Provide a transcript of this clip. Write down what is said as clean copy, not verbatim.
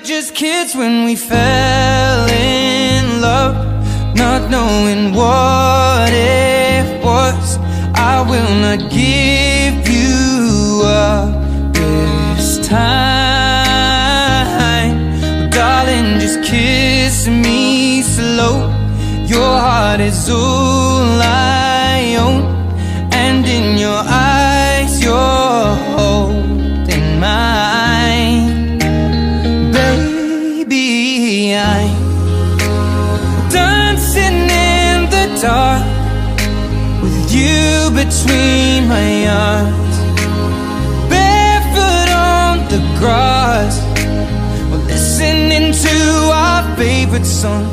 just kids when we fell in love, not knowing what it was. I will not give you up this time, darling, just kiss me slow. Your heart is all I own, and in your eyes you're holding mine. Baby, I'm dancing in the dark with you between my arms, barefoot on the grass, we're listening to our favorite song.